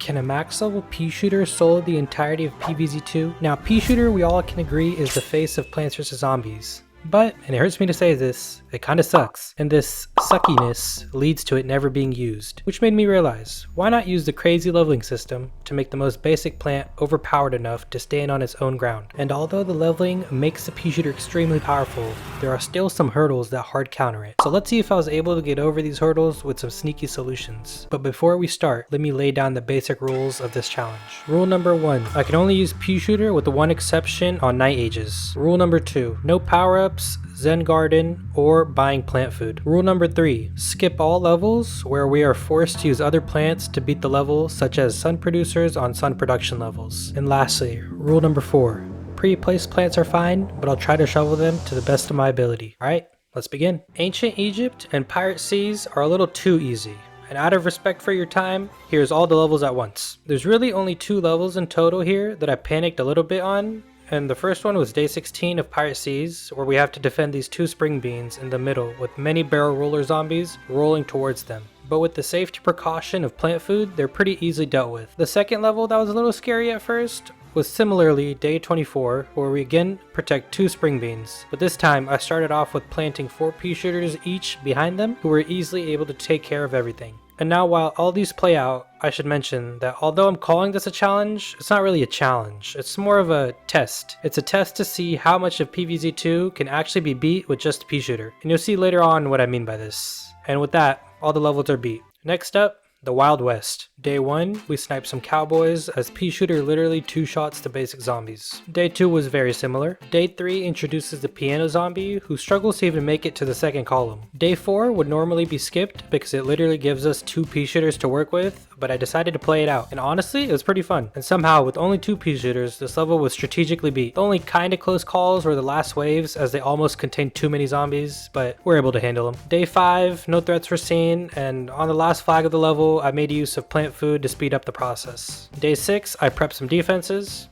Can a max level Peashooter solo the entirety of PvZ2? Now Peashooter, we all can agree, is the face of Plants vs Zombies. But, and it hurts me to say this, it kinda sucks, and this suckiness leads to it never being used. Which made me realize, why not use the crazy leveling system to make the most basic plant overpowered enough to stand on its own ground? And although the leveling makes the Peashooter extremely powerful, there are still some hurdles that hard counter it. So let's see if I was able to get over these hurdles with some sneaky solutions. But before we start, let me lay down the basic rules of this challenge. Rule number 1, I can only use Peashooter with the one exception on night ages. Rule number 2, no power-ups, Zen Garden, or buying plant food. Rule number 3, skip all levels where we are forced to use other plants to beat the level, such as sun producers on sun production levels. And lastly, rule number 4, pre-placed plants are fine, but I'll try to shovel them to the best of my ability. Alright, let's begin. Ancient Egypt and Pirate Seas are a little too easy. And out of respect for your time, here's all the levels at once. There's really only 2 levels in total here that I panicked a little bit on. And the first one was day 16 of Pirate Seas, where we have to defend these 2 spring beans in the middle with many barrel roller zombies rolling towards them. But with the safety precaution of plant food, they're pretty easily dealt with. The second level that was a little scary at first was similarly day 24, where we again protect 2 spring beans. But this time I started off with planting 4 Peashooters each behind them, who were easily able to take care of everything. And now while all these play out, I should mention that although I'm calling this a challenge, it's not really a challenge. It's more of a test. It's a test to see how much of PvZ2 can actually be beat with just Peashooter. And you'll see later on what I mean by this. And with that, all the levels are beat. Next up, the Wild West. Day 1, we sniped some cowboys as Peashooter literally 2 shots to basic zombies. Day 2 was very similar. Day 3 introduces the piano zombie, who struggles to even make it to the second column. Day 4 would normally be skipped because it literally gives us 2 Peashooters to work with, but I decided to play it out. And honestly, it was pretty fun. And somehow, with only 2 Peashooters, this level was strategically beat. The only kinda close calls were the last waves, as they almost contained too many zombies, but we're able to handle them. Day 5, no threats were seen, and on the last flag of the level, I made use of plant food to speed up the process. Day 6, I prepped some defenses.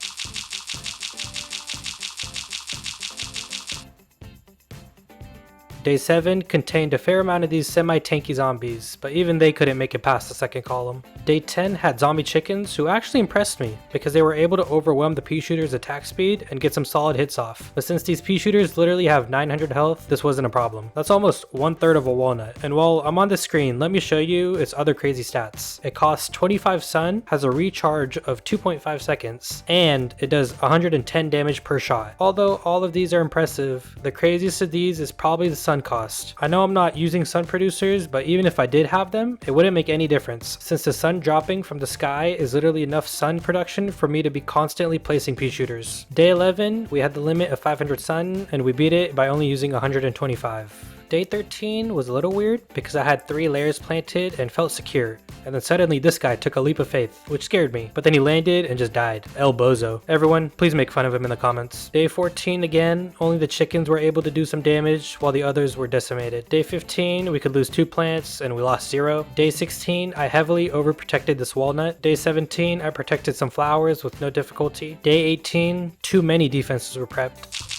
Day 7 contained a fair amount of these semi-tanky zombies, but even they couldn't make it past the second column. Day 10 had zombie chickens who actually impressed me because they were able to overwhelm the Peashooter's attack speed and get some solid hits off. But since these Peashooters literally have 900 health, this wasn't a problem. That's almost 1/3 of a walnut. And while I'm on the screen, let me show you its other crazy stats. It costs 25 sun, has a recharge of 2.5 seconds, and it does 110 damage per shot. Although all of these are impressive, the craziest of these is probably the sun cost. I know I'm not using sun producers, but even if I did have them, it wouldn't make any difference, since the sun dropping from the sky is literally enough sun production for me to be constantly placing Peashooters. Day 11, we had the limit of 500 sun, and we beat it by only using 125. Day 13 was a little weird because I had 3 layers planted and felt secure, and then suddenly this guy took a leap of faith, which scared me, but then he landed and just died. El Bozo. Everyone, please make fun of him in the comments. Day 14 again, only the chickens were able to do some damage while the others were decimated. Day 15, we could lose 2 plants and we lost 0. Day 16, I heavily overprotected this walnut. Day 17, I protected some flowers with no difficulty. Day 18, too many defenses were prepped.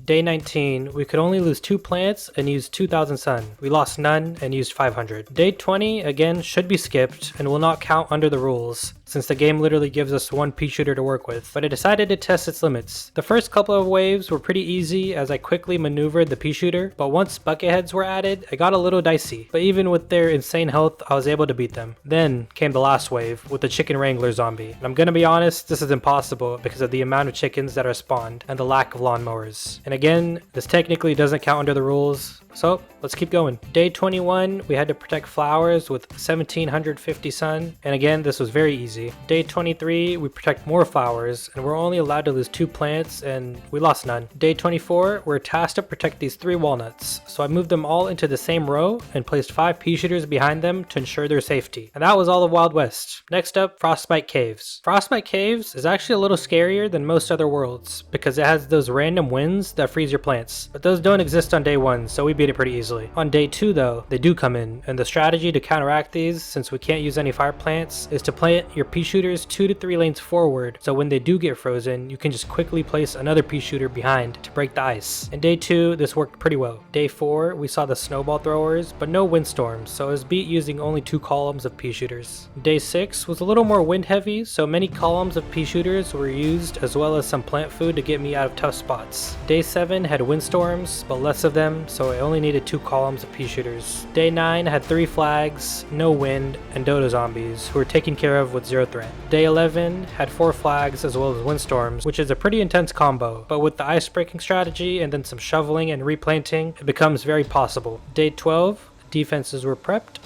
Day 19, we could only lose 2 plants and use 2000 sun. We lost none and used 500. Day 20, again, should be skipped and will not count under the rules, since the game literally gives us 1 Peashooter to work with, but I decided to test its limits. The first couple of waves were pretty easy as I quickly maneuvered the Peashooter, but once bucketheads were added, it got a little dicey, but even with their insane health, I was able to beat them. Then came the last wave with the chicken wrangler zombie, and I'm gonna be honest, this is impossible because of the amount of chickens that are spawned and the lack of lawnmowers. And again, this technically doesn't count under the rules, so let's keep going. Day 21, we had to protect flowers with 1750 sun, and again, this was very easy. Day 23, we protect more flowers, and we're only allowed to lose 2 plants, and we lost none. Day 24, we're tasked to protect these 3 walnuts, so I moved them all into the same row and placed 5 Peashooters behind them to ensure their safety. And that was all of Wild West. Next up, Frostbite Caves. Frostbite Caves is actually a little scarier than most other worlds, because it has those random winds that freeze your plants, but those don't exist on day 1, so we beat it pretty easily. On day 2 though, they do come in, and the strategy to counteract these, since we can't use any fire plants, is to plant your Peashooters 2 to 3 lanes forward, so when they do get frozen, you can just quickly place another Peashooter behind to break the ice. In day 2, this worked pretty well. Day 4, we saw the snowball throwers, but no windstorms, so it was beat using only 2 columns of Peashooters. Day 6 was a little more wind heavy, so many columns of Peashooters were used, as well as some plant food to get me out of tough spots. Day 7 had windstorms, but less of them, so I only needed 2 columns of Peashooters. Day 9 had 3 flags, no wind, and dodo zombies, who were taken care of with 0 threat. Day 11 had 4 flags as well as windstorms, which is a pretty intense combo, but with the ice breaking strategy and then some shoveling and replanting, it becomes very possible. Day 12, defenses were prepped.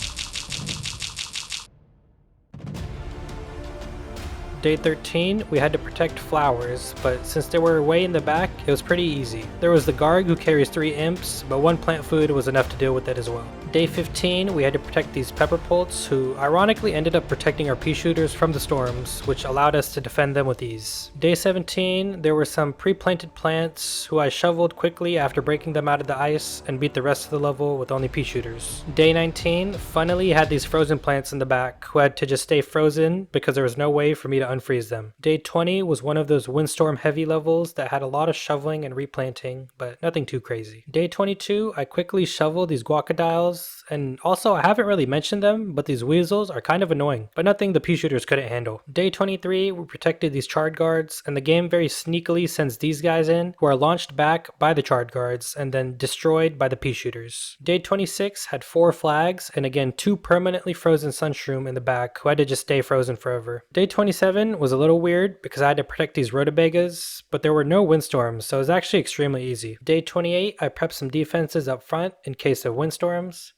Day 13, we had to protect flowers, but since they were way in the back, it was pretty easy. There was the Garg who carries 3 imps, but 1 plant food was enough to deal with it as well. Day 15, we had to protect these pepper poults, who ironically ended up protecting our Peashooters from the storms, which allowed us to defend them with ease. Day 17, there were some pre-planted plants, who I shoveled quickly after breaking them out of the ice, and beat the rest of the level with only Peashooters. Day 19, funnily had these frozen plants in the back, who had to just stay frozen because there was no way for me to unfreeze them. Day 20 was one of those windstorm heavy levels that had a lot of shoveling and replanting, but nothing too crazy. Day 22, I quickly shoveled these guacodiles, and also I haven't really mentioned them, but these weasels are kind of annoying, but nothing the Peashooters couldn't handle. Day 23, we protected these charred guards, and the game very sneakily sends these guys in, who are launched back by the charred guards, and then destroyed by the Peashooters. Day 26 had 4 flags, and again 2 permanently frozen sunshroom in the back, who had to just stay frozen forever. Day 27 was a little weird, because I had to protect these rutabagas, but there were no windstorms, so it was actually extremely easy. Day 28, I prepped some defenses up front in case of windstorms.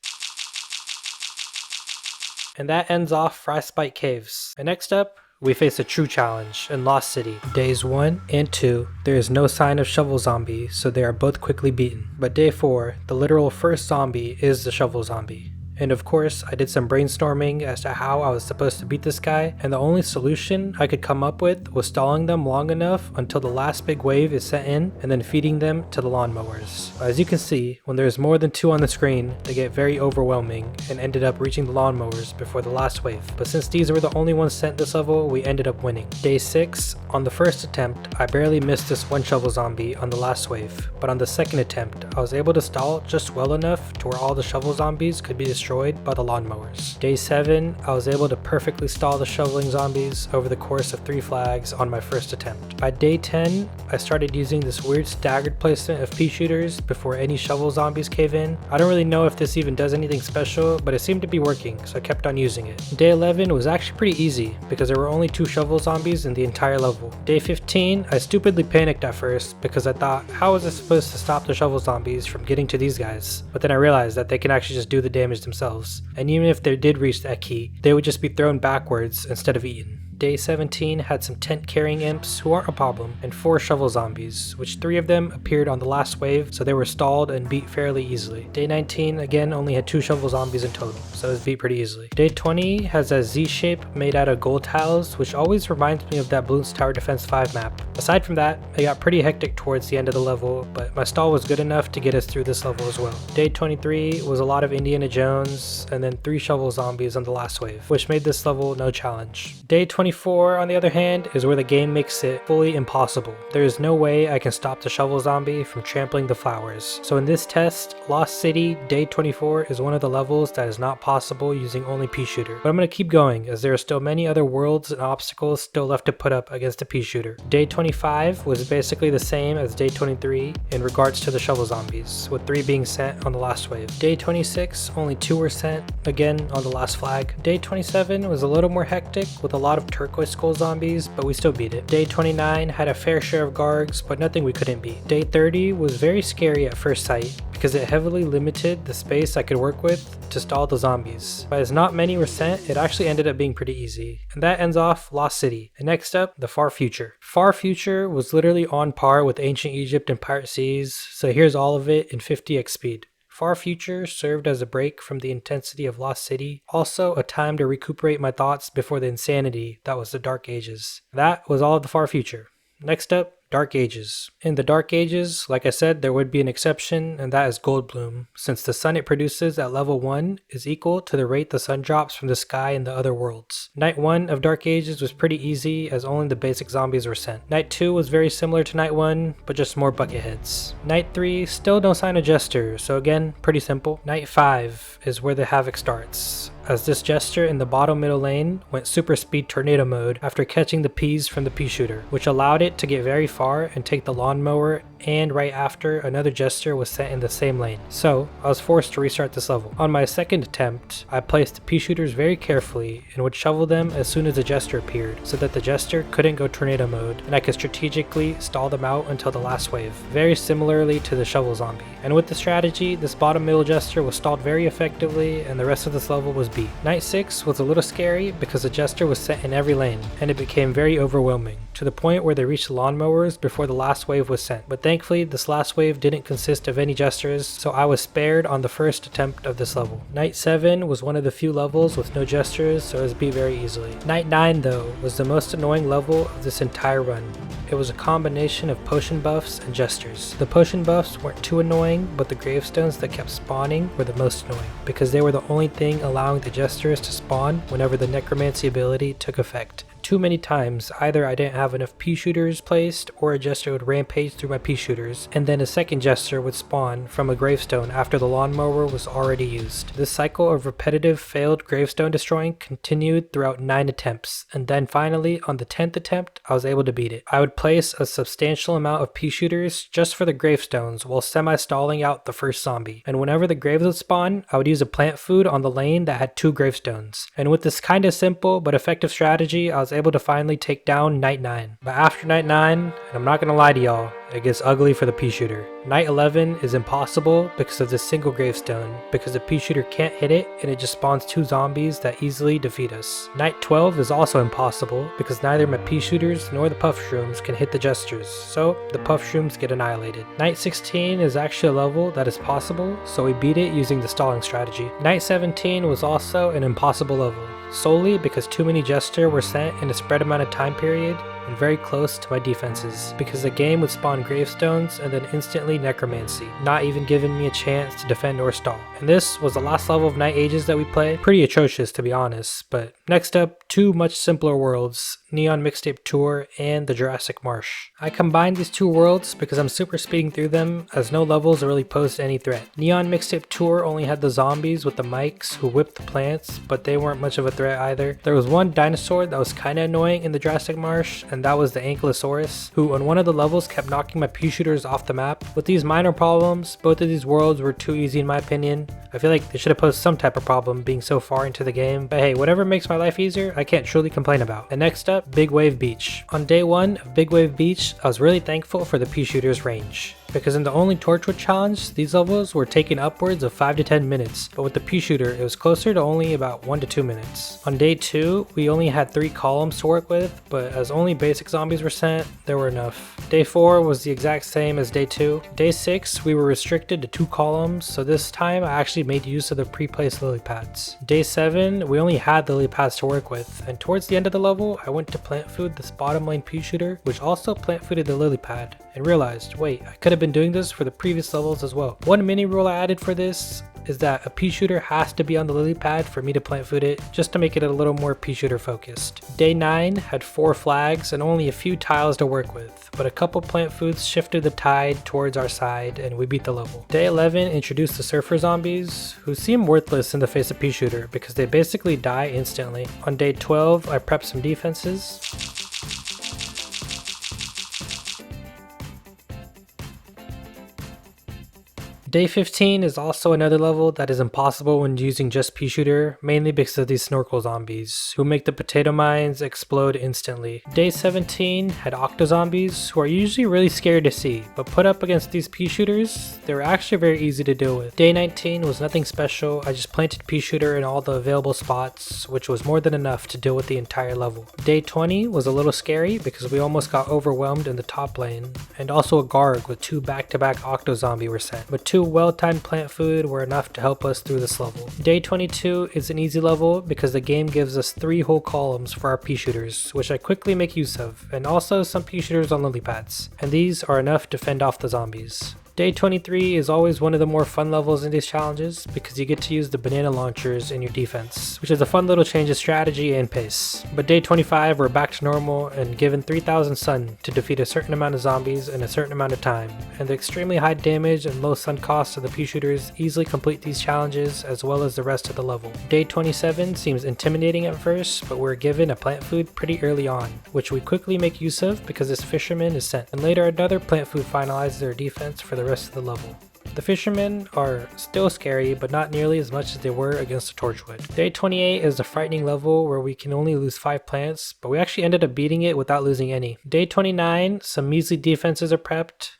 And that ends off Frostbite Caves. And next up, we face a true challenge in Lost City. Days 1 and 2, there is no sign of Shovel Zombie, so they are both quickly beaten. But day 4, the literal first zombie is the Shovel Zombie. And of course, I did some brainstorming as to how I was supposed to beat this guy, and the only solution I could come up with was stalling them long enough until the last big wave is set in, and then feeding them to the lawnmowers. As you can see, when there's more than 2 on the screen, they get very overwhelming, and ended up reaching the lawnmowers before the last wave. But since these were the only ones sent this level, we ended up winning. Day 6, on the first attempt, I barely missed this one Shovel Zombie on the last wave, but on the second attempt, I was able to stall just well enough to where all the Shovel Zombies could be destroyed by the lawnmowers. Day 7, I was able to perfectly stall the shoveling zombies over the course of 3 flags on my first attempt. By day 10, I started using this weird staggered placement of Peashooters before any shovel zombies cave in. I don't really know if this even does anything special, but it seemed to be working, so I kept on using it. Day 11 was actually pretty easy, because there were only 2 shovel zombies in the entire level. Day 15, I stupidly panicked at first, because I thought, how was I supposed to stop the shovel zombies from getting to these guys? But then I realized that they can actually just do the damage themselves. And even if they did reach that key, they would just be thrown backwards instead of eaten. Day 17 had some tent carrying imps who aren't a problem, and 4 shovel zombies, which 3 of them appeared on the last wave, so they were stalled and beat fairly easily. Day 19 again only had 2 shovel zombies in total, so it was beat pretty easily. Day 20 has a Z shape made out of gold tiles, which always reminds me of that Bloons Tower Defense 5 map. Aside from that, it got pretty hectic towards the end of the level, but my stall was good enough to get us through this level as well. Day 23 was a lot of Indiana Jones, and then 3 shovel zombies on the last wave, which made this level no challenge. Day 24, on the other hand, is where the game makes it fully impossible. There is no way I can stop the shovel zombie from trampling the flowers. So in this test, Lost City Day 24 is one of the levels that is not possible using only Peashooter. But I'm going to keep going, as there are still many other worlds and obstacles still left to put up against a Peashooter. Day 25 was basically the same as Day 23 in regards to the shovel zombies, with 3 being sent on the last wave. Day 26, only 2 were sent, again on the last flag. Day 27 was a little more hectic, with a lot of turquoise skull zombies, but we still beat it. Day 29 had a fair share of Gargs, but nothing we couldn't beat. Day 30 was very scary at first sight, because it heavily limited the space I could work with to stall the zombies. But as not many were sent, it actually ended up being pretty easy. And that ends off Lost City. And next up, the Far Future. Far Future was literally on par with Ancient Egypt and Pirate Seas, so here's all of it in 50x speed. Far Future served as a break from the intensity of Lost City, also a time to recuperate my thoughts before the insanity that was the Dark Ages. That was all of the Far Future. Next up, Dark Ages. In the Dark Ages, like I said, there would be an exception, and that is Gold Bloom, since the sun it produces at level 1 is equal to the rate the sun drops from the sky in the other worlds. Night 1 of Dark Ages was pretty easy, as only the basic zombies were sent. Night 2 was very similar to Night 1, but just more bucket heads. Night 3, still no sign of Jester, so again, pretty simple. Night 5 is where the havoc starts, as this Jester in the bottom middle lane went super speed tornado mode after catching the peas from the Peashooter, which allowed it to get very far and take the lawnmower, and right after, another Jester was sent in the same lane. So I was forced to restart this level. On my second attempt, I placed the Peashooters very carefully and would shovel them as soon as the Jester appeared, so that the Jester couldn't go tornado mode and I could strategically stall them out until the last wave, very similarly to the shovel zombie. And with the strategy, this bottom middle Jester was stalled very effectively, and the rest of this level was beat. Night 6 was a little scary because the Jester was sent in every lane, and it became very overwhelming, to the point where they reached the lawnmowers before the last wave was sent. But thankfully, this last wave didn't consist of any Jesters, so I was spared on the first attempt of this level. Night 7 was one of the few levels with no Jesters, so it was beat very easily. Night 9 though was the most annoying level of this entire run. It was a combination of potion buffs and Jesters. The potion buffs weren't too annoying, but the gravestones that kept spawning were the most annoying, because they were the only thing allowing the Jesters to spawn whenever the necromancy ability took effect. Too many times, either I didn't have enough Peashooters placed, or a Jester would rampage through my Peashooters, and then a second Jester would spawn from a gravestone after the lawnmower was already used. This cycle of repetitive failed gravestone destroying continued throughout 9 attempts, and then finally, on the 10th attempt, I was able to beat it. I would place a substantial amount of Peashooters just for the gravestones while semi-stalling out the first zombie, and whenever the graves would spawn, I would use a plant food on the lane that had 2 gravestones. And with this kinda simple but effective strategy, I was able to finally take down Night 9. But after Night 9, and I'm not gonna lie to y'all, it gets ugly for the Peashooter. Night 11 is impossible because of this single gravestone, because the Peashooter can't hit it and it just spawns 2 zombies that easily defeat us. Night 12 is also impossible because neither my Peashooters nor the Puff Shrooms can hit the Jesters, so the Puff Shrooms get annihilated. Night 16 is actually a level that is possible, so we beat it using the stalling strategy. Night 17 was also an impossible level, solely because too many Jester were sent in a spread amount of time period and very close to my defenses, because the game would spawn gravestones and then instantly necromancy, not even giving me a chance to defend or stall. And this was the last level of Night Ages that we played. Pretty atrocious to be honest, but next up, 2 much simpler worlds, Neon Mixtape Tour and the Jurassic Marsh. I combined these 2 worlds because I'm super speeding through them, as no levels really posed any threat. Neon Mixtape Tour only had the zombies with the mics who whipped the plants, but they weren't much of a threat either. There was one dinosaur that was kinda annoying in the Jurassic Marsh, and that was the Ankylosaurus, who on one of the levels kept knocking my Peashooters off the map. With these minor problems, both of these worlds were too easy in my opinion. I feel like they should have posed some type of problem being so far into the game, but hey, whatever makes my life easier, I can't truly complain about. And next up, Big Wave Beach. On day 1 of Big Wave Beach, I was really thankful for the Peashooter's range, because in the only Torchwood challenge, these levels were taking upwards of 5 to 10 minutes, but with the Peashooter, it was closer to only about 1 to 2 minutes. On day 2, we only had 3 columns to work with, but as only basic zombies were sent, there were enough. Day 4 was the exact same as day 2. Day 6, we were restricted to 2 columns, so this time I actually made use of the pre-placed lily pads. Day 7, we only had the lily pads to work with, and towards the end of the level, I went to plant food this bottom lane Peashooter, which also plant fooded the lily pad, and realized, wait, I could have been doing this for the previous levels as well. One mini rule I added for this is that a Peashooter has to be on the lily pad for me to plant food it, just to make it a little more Peashooter focused. Day 9 had 4 flags and only a few tiles to work with, but a couple plant foods shifted the tide towards our side and we beat the level. Day 11 introduced the surfer zombies, who seem worthless in the face of Peashooter because they basically die instantly. On day 12 I prepped some defenses. Day 15 is also another level that is impossible when using just Peashooter, mainly because of these snorkel zombies, who make the potato mines explode instantly. Day 17 had octo zombies, who are usually really scary to see, but put up against these Peashooters, they were actually very easy to deal with. Day 19 was nothing special, I just planted Peashooter in all the available spots, which was more than enough to deal with the entire level. Day 20 was a little scary because we almost got overwhelmed in the top lane, and also a Garg with 2 back-to-back octo zombie were sent, but 2 well-timed plant food were enough to help us through this level. Day 22 is an easy level because the game gives us 3 whole columns for our Peashooters, which I quickly make use of, and also some Peashooters on lily pads, and these are enough to fend off the zombies. Day 23 is always one of the more fun levels in these challenges because you get to use the banana launchers in your defense, which is a fun little change of strategy and pace. But day 25 we're back to normal and given 3000 sun to defeat a certain amount of zombies in a certain amount of time, and the extremely high damage and low sun cost of the Peashooters easily complete these challenges as well as the rest of the level. Day 27 seems intimidating at first, but we're given a plant food pretty early on, which we quickly make use of because this fisherman is sent, and later another plant food finalizes their defense for the rest of the level. The fishermen are still scary, but not nearly as much as they were against the Torchwood. Day 28 is a frightening level where we can only lose 5 plants, but we actually ended up beating it without losing any. Day 29, some measly defenses are prepped,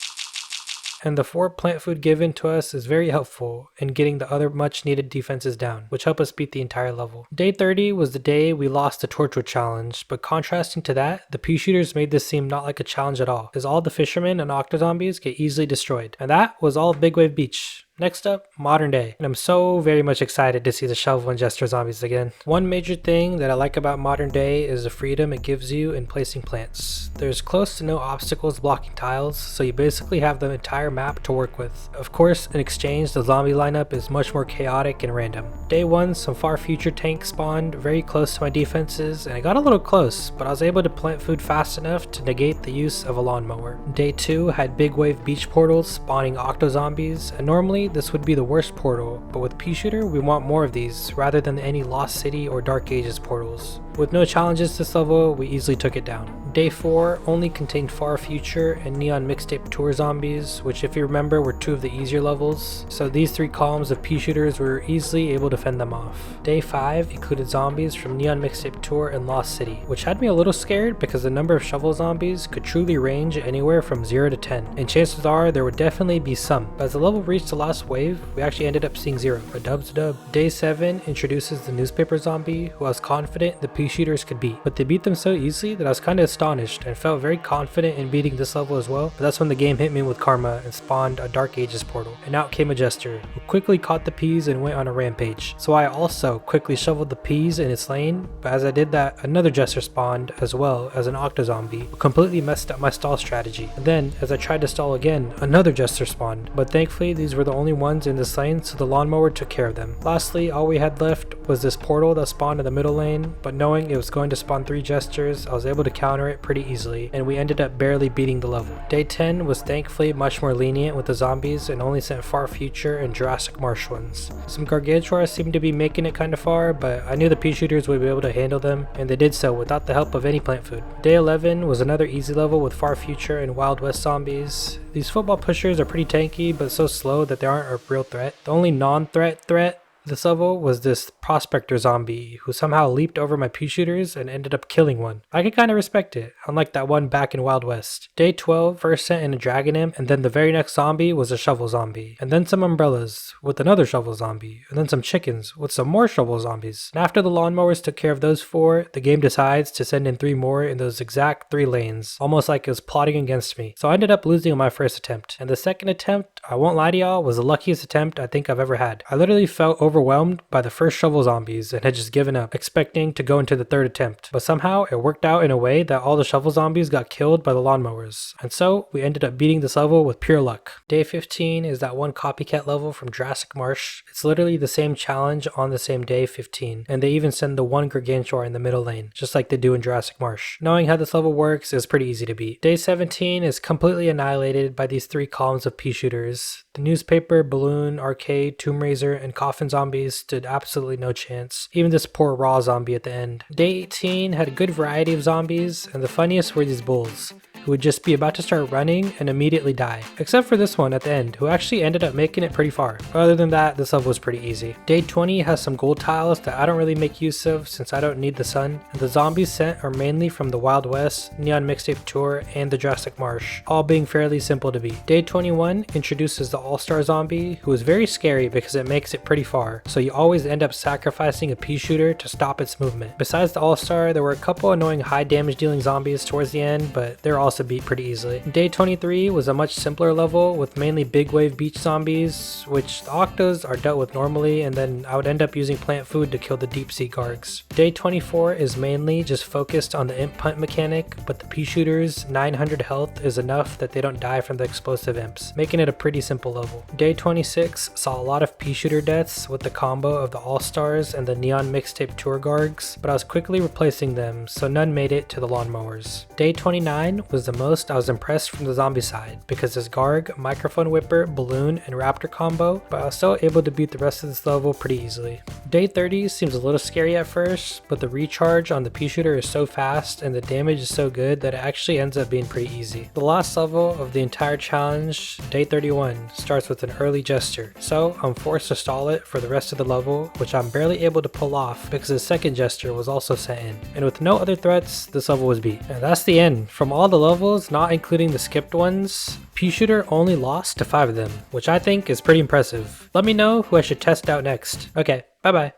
and the 4 plant food given to us is very helpful in getting the other much needed defenses down, which help us beat the entire level. Day 30 was the day we lost the Torchwood challenge, but contrasting to that, the Peashooters made this seem not like a challenge at all, as all the fishermen and octozombies get easily destroyed. And that was all Big Wave Beach. Next up, modern day, and I'm so very much excited to see the shovel and jester zombies again. One major thing that I like about modern day is the freedom it gives you in placing plants. There's close to no obstacles blocking tiles, so you basically have the entire map to work with. Of course, in exchange, the zombie lineup is much more chaotic and random. Day 1, some far future tanks spawned very close to my defenses, and I got a little close, but I was able to plant food fast enough to negate the use of a lawnmower. Day 2 had big wave beach portals spawning octozombies, and normally this would be the worst portal, but with Peashooter we want more of these rather than any Lost City or Dark Ages portals. With no challenges this level, we easily took it down. Day 4 only contained Far Future and Neon Mixtape Tour zombies, which if you remember were 2 of the easier levels, so these 3 columns of Peashooters were easily able to fend them off. Day 5 included zombies from Neon Mixtape Tour and Lost City, which had me a little scared because the number of shovel zombies could truly range anywhere from 0 to 10, and chances are there would definitely be some, but as the level reached the last wave, we actually ended up seeing 0. A dub's a dub. Day 7 introduces the newspaper zombie, who I was confident the Peashooters could beat, but they beat them so easily that I was kind of astonished and felt very confident in beating this level as well, but that's when the game hit me with karma and spawned a Dark Ages portal, and out came a jester, who quickly caught the peas and went on a rampage. So I also quickly shoveled the peas in its lane, but as I did that, another jester spawned as well as an octozombie, who completely messed up my stall strategy. And then, as I tried to stall again, another jester spawned, but thankfully these were the only ones in this lane, so the lawnmower took care of them. Lastly, all we had left was this portal that spawned in the middle lane, but knowing it was going to spawn 3 jesters, I was able to counter it pretty easily, and we ended up barely beating the level. Day 10 was thankfully much more lenient with the zombies and only sent Far Future and Jurassic Marsh ones. Some Gargantuars seemed to be making it kinda far, but I knew the Peashooters would be able to handle them, and they did so without the help of any plant food. Day 11 was another easy level with Far Future and Wild West zombies. These football pushers are pretty tanky, but so slow that they aren't a real threat. The only non-threat this level was this prospector zombie who somehow leaped over my Peashooters and ended up killing one. I can kinda respect it, unlike that one back in Wild West. Day 12 first sent in a dragon imp, and then the very next zombie was a shovel zombie, and then some umbrellas with another shovel zombie, and then some chickens with some more shovel zombies. And after the lawnmowers took care of those 4, the game decides to send in 3 more in those exact 3 lanes, almost like it was plotting against me. So I ended up losing on my first attempt, and the second attempt, I won't lie to y'all, was the luckiest attempt I think I've ever had. I literally felt overwhelmed by the first shovel zombies and had just given up, expecting to go into the 3rd attempt, but somehow it worked out in a way that all the shovel zombies got killed by the lawnmowers, and so we ended up beating this level with pure luck. Day 15 is that one copycat level from Jurassic Marsh. It's literally the same challenge on the same day 15, and they even send the one Gargantuar in the middle lane, just like they do in Jurassic Marsh. Knowing how this level works is pretty easy to beat. Day 17 is completely annihilated by these 3 columns of Peashooters. The newspaper, balloon, arcade, tomb raiser, and coffin zombies stood absolutely no chance. Even this poor raw zombie at the end. Day 18 had a good variety of zombies, and the funniest were these bulls, who would just be about to start running and immediately die. Except for this one at the end, who actually ended up making it pretty far. Other than that, this level was pretty easy. Day 20 has some gold tiles that I don't really make use of since I don't need the sun, and the zombies sent are mainly from the Wild West, Neon Mixtape Tour, and the Jurassic Marsh, all being fairly simple to beat. Day 21 introduces the All-Star zombie, who is very scary because it makes it pretty far, so you always end up sacrificing a Peashooter to stop its movement. Besides the All-Star, there were a couple annoying high damage dealing zombies towards the end, but they're also also beat pretty easily. Day 23 was a much simpler level with mainly big wave beach zombies, which the octos are dealt with normally, and then I would end up using plant food to kill the deep sea gargs. Day 24 is mainly just focused on the imp punt mechanic, but the Peashooter's 900 health is enough that they don't die from the explosive imps, making it a pretty simple level. Day 26 saw a lot of Peashooter deaths with the combo of the All-Stars and the Neon Mixtape Tour Gargs, but I was quickly replacing them, so none made it to the lawnmowers. Day 29 was the most I was impressed from the zombie side, because this Garg, Microphone Whipper, Balloon, and Raptor combo, but I was still able to beat the rest of this level pretty easily. Day 30 seems a little scary at first, but the recharge on the Peashooter is so fast and the damage is so good that it actually ends up being pretty easy. The last level of the entire challenge, Day 31, starts with an early gesture, so I'm forced to stall it for the rest of the level, which I'm barely able to pull off because the second gesture was also sent in. And with no other threats, this level was beat. And that's the end. From all the levels, not including the skipped ones, Peashooter only lost to 5 of them, which I think is pretty impressive. Let me know who I should test out next. Okay, bye bye.